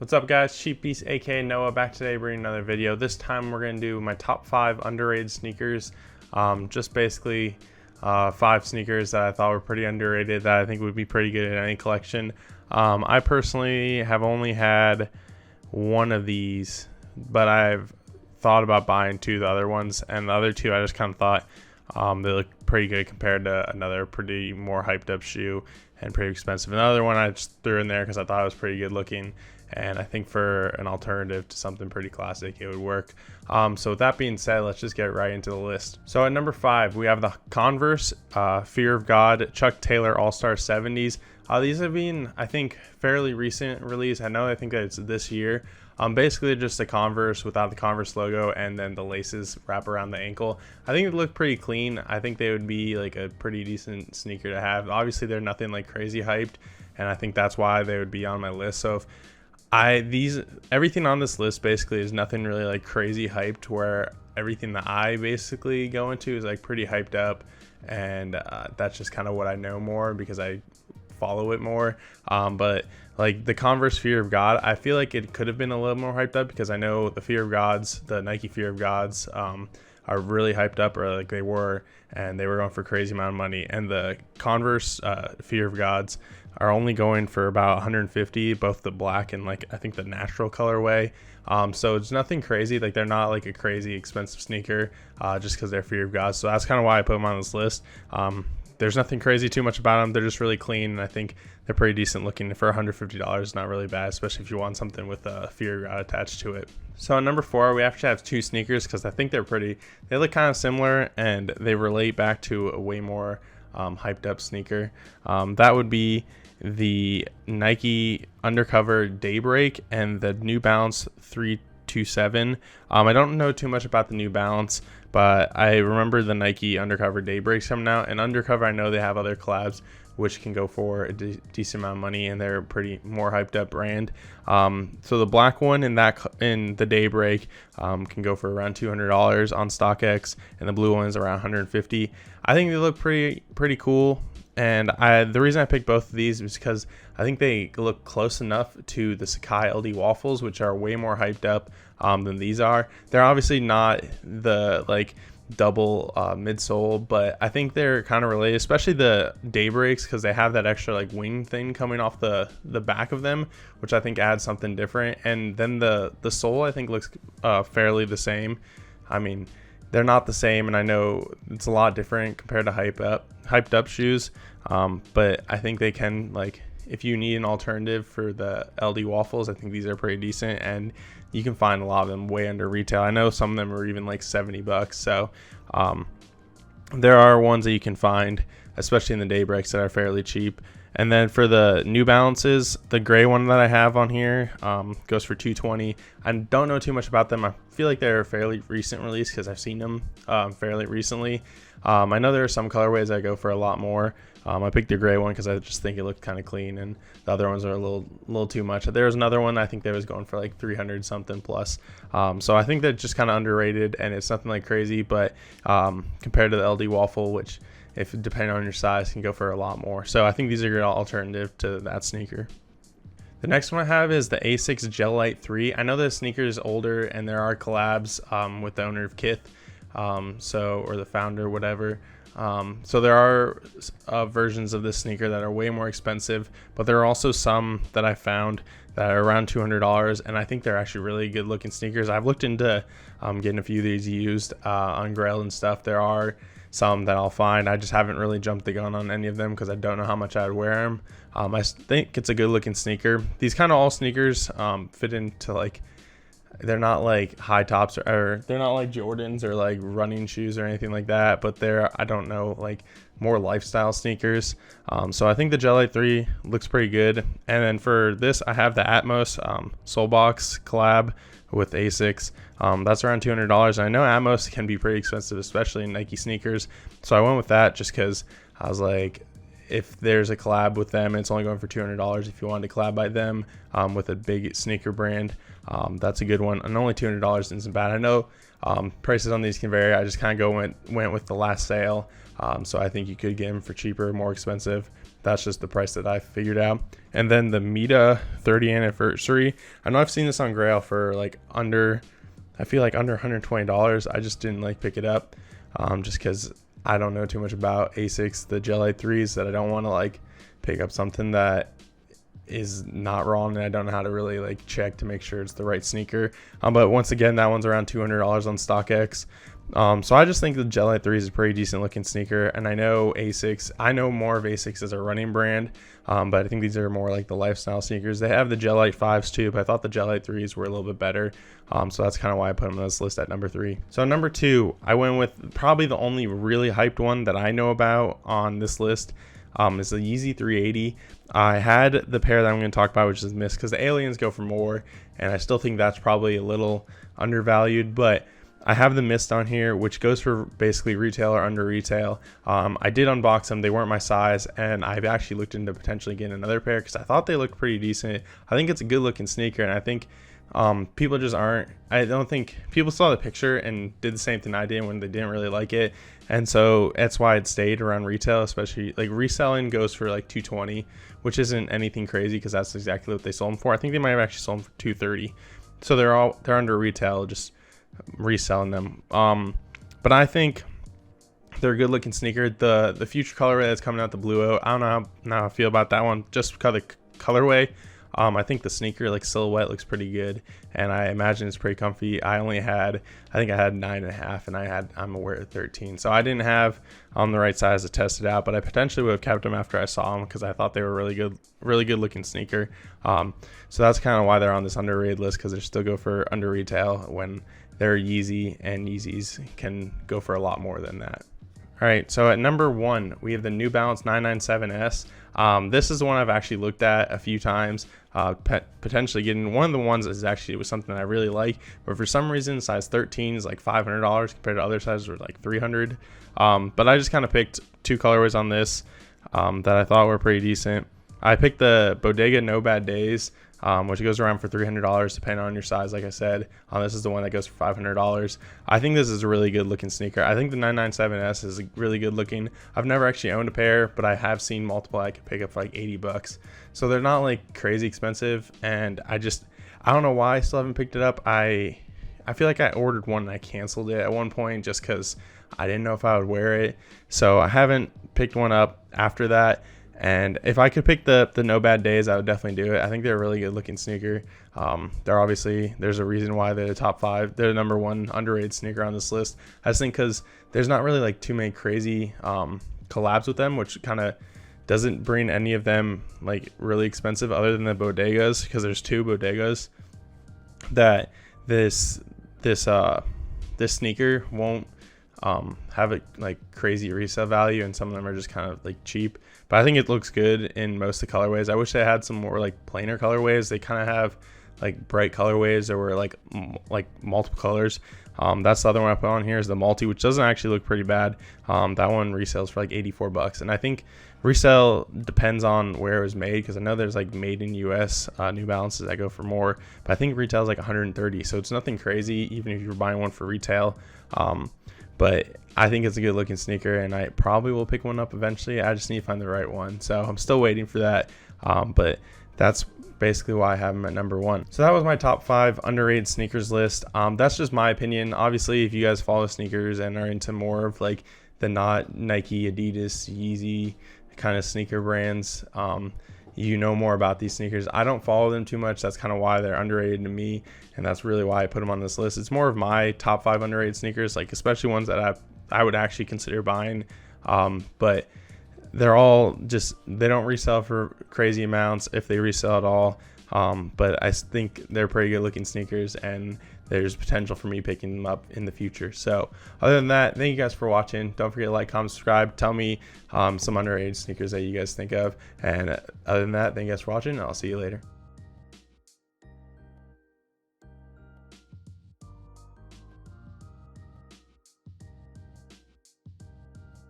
What's up, guys? Cheap Beast aka Noah back today bringing another video. This time we're going to do my top 5 underrated sneakers. Just basically 5 sneakers that I thought were pretty underrated that I think would be pretty good in any collection. I personally have only had one of these, but I've thought about buying 2 of the other ones, and the other 2 I just kind of thought they look pretty good compared to another pretty more hyped up shoe and pretty expensive. Another one I just threw in there because I thought it was pretty good looking, and I think for an alternative to something pretty classic it would work. So with that being said, let's just get right into the list. So at number 5 we have the Converse Fear of God Chuck Taylor All-Star 70s. These have been, I think, fairly recent release. I think that it's this year. Basically just a Converse without the Converse logo, and then the laces wrap around the ankle. I think it look pretty clean. I think they would be like a pretty decent sneaker to have. Obviously they're nothing like crazy hyped, and I think that's why they would be on my list. So if everything on this list basically is nothing really like crazy hyped, where everything that I basically go into is like pretty hyped up, and that's just kind of what I know more because I follow it more. But like the Converse Fear of God, I feel like it could have been a little more hyped up because I know the Fear of Gods, the Nike Fear of Gods, are really hyped up, or like they were, and they were going for a crazy amount of money. And the Converse Fear of Gods are only going for about 150, both the black and like I think the natural colorway. So it's nothing crazy. Like they're not like a crazy expensive sneaker just because they're Fear of Gods. So that's kind of why I put them on this list. There's nothing crazy too much about them. They're just really clean, and I think they're pretty decent looking. For $150, not really bad, especially if you want something with a Fear of God attached to it. So at number 4, we actually have 2 sneakers because I think they look kind of similar, and they relate back to a way more hyped up sneaker. That would be the Nike Undercover Daybreak and the New Balance 327. I don't know too much about the New Balance, but I remember the Nike Undercover Daybreaks coming out, and Undercover, I know they have other collabs which can go for a decent amount of money, and they're a pretty more hyped up brand. So the black one in the Daybreak can go for around $200 on StockX, and the blue one is around $150. I think they look pretty cool. And the reason I picked both of these is because I think they look close enough to the Sacai LD Waffles, which are way more hyped up than these are. They're obviously not the like double midsole, but I think they're kind of related, especially the Daybreaks, because they have that extra like wing thing coming off the back of them, which I think adds something different. And then the sole I think looks fairly the same. I mean, they're not the same, and I know it's a lot different compared to hyped up shoes, but I think they can, like, if you need an alternative for the LD Waffles, I think these are pretty decent, and you can find a lot of them way under retail. I know some of them are even like $70, so there are ones that you can find, especially in the Daybreaks, that are fairly cheap. And then for the New Balances, the gray one that I have on here goes for $220. I don't know too much about them. I feel like they're a fairly recent release because I've seen them fairly recently. I know there are some colorways that go for a lot more. I picked the gray one because I just think it looked kind of clean, and the other ones are a little too much. There was another one I think that was going for like 300 something plus. So I think they're just kind of underrated, and it's nothing like crazy, but compared to the LD Waffle, which, if depending on your size, can go for a lot more. So I think these are a good alternative to that sneaker. The next one I have is the Asics Gel-Lyte 3. I know the sneaker is older, and there are collabs with the owner of Kith, or the founder, whatever. So there are versions of this sneaker that are way more expensive, but there are also some that I found that are around $200, and I think they're actually really good looking sneakers. I've looked into getting a few of these used on Grail and stuff. There are some that I'll find. I just haven't really jumped the gun on any of them because I don't know how much I'd wear them. I think it's a good looking sneaker. These kind of all sneakers fit into, like, they're not like high tops or they're not like Jordans or like running shoes or anything like that, but they're, I don't know, like more lifestyle sneakers. So I think the Gel-Lyte 3 looks pretty good. And then for this, I have the Atmos Soulbox collab with Asics. That's around $200. And I know Atmos can be pretty expensive, especially in Nike sneakers. So I went with that just because I was like, if there's a collab with them, it's only going for $200. If you wanted to collab by them with a big sneaker brand, that's a good one. And only $200 isn't bad. I know prices on these can vary. I just kind of went with the last sale. So I think you could get them for cheaper, more expensive. that's just the price that I figured out. And then the Meta 30 anniversary, I know I've seen this on Grail for like under, I feel like under $120. I just didn't like pick it up, just because I don't know too much about Asics, the Gel 3s, that I don't want to like pick up something that is not wrong, and I don't know how to really like check to make sure it's the right sneaker. But once again, that one's around $200 on StockX. So I just think the Gel 3 is a pretty decent looking sneaker, and I know Asics, I know more of Asics as a running brand, but I think these are more like the lifestyle sneakers. They have the Gel 5s too, but I thought the Gel 3s were a little bit better, so that's kind of why I put them on this list at number 3. So number 2, I went with probably the only really hyped one that I know about on this list, is the Yeezy 380. I had the pair that I'm going to talk about, which is Mist, because the Aliens go for more, and I still think that's probably a little undervalued, but I have the Mist on here, which goes for basically retail or under retail. I did unbox them. They weren't my size, and I've actually looked into potentially getting another pair because I thought they looked pretty decent. I think it's a good looking sneaker, and I think people just aren't, I don't think people saw the picture and did the same thing I did when they didn't really like it, and so that's why it stayed around retail. Especially like reselling goes for like $220, which isn't anything crazy because that's exactly what they sold them for. I think they might have actually sold them for $230, so they're under retail, just reselling them. But I think they're a good looking sneaker. The future colorway that's coming out, the Blue O, I don't know how I feel about that one, just because of the colorway. I think the sneaker like silhouette looks pretty good, and I imagine it's pretty comfy. I think I had 9.5, and I'm aware of 13, so I didn't have the right size to test it out, but I potentially would have kept them after I saw them because I thought they were really good looking sneaker. So that's kind of why they're on this underrated list, because they still go for under retail when they're Yeezy, and Yeezys can go for a lot more than that. All right, so at number 1, we have the New Balance 997S. This is the one I've actually looked at a few times, potentially getting. One of the ones is actually was something I really like, but for some reason size 13 is like $500 compared to other sizes were like $300. But I just kind of picked 2 colorways on this that I thought were pretty decent. I picked the Bodega No Bad Days, which goes around for $300 depending on your size. Like I said, this is the one that goes for $500. I think this is a really good looking sneaker. I think the 997S is really good looking. I've never actually owned a pair, but I have seen multiple I could pick up for like $80. So they're not like crazy expensive, and I don't know why I still haven't picked it up. I feel like I ordered one and I canceled it at one point just because I didn't know if I would wear it. So I haven't picked one up after that. And if I could pick the No Bad Days, I would definitely do it. I think they're a really good looking sneaker. There's a reason why they're the top 5. They're the number 1 underrated sneaker on this list. I just think because there's not really like too many crazy collabs with them, which kind of doesn't bring any of them like really expensive other than the Bodegas, because there's 2 Bodegas that this sneaker won't have a like crazy resale value, and some of them are just kind of like cheap. But I think it looks good in most of the colorways. I wish they had some more like plainer colorways. They kind of have like bright colorways that were like multiple colors. That's the other one I put on here is the multi, which doesn't actually look pretty bad. That one resales for like $84, and I think resale depends on where it was made, because I know there's like made in US New Balances that go for more, but I think retail is like 130, so it's nothing crazy even if you're buying one for retail. But I think it's a good looking sneaker, and I probably will pick one up eventually. I just need to find the right one, so I'm still waiting for that. But that's basically why I have them at number 1. So that was my top 5 underrated sneakers list. That's just my opinion. Obviously, if you guys follow sneakers and are into more of like the not Nike, Adidas, Yeezy kind of sneaker brands, you know more about these sneakers. I don't follow them too much. That's kind of why they're underrated to me, and that's really why I put them on this list. It's more of my top 5 underrated sneakers, like especially ones that I would actually consider buying, but they're all just, they don't resell for crazy amounts if they resell at all. But I think they're pretty good looking sneakers, and there's potential for me picking them up in the future. So other than that, thank you guys for watching. Don't forget to like, comment, subscribe. Tell me some underrated sneakers that you guys think of. And other than that, thank you guys for watching. I'll see you later.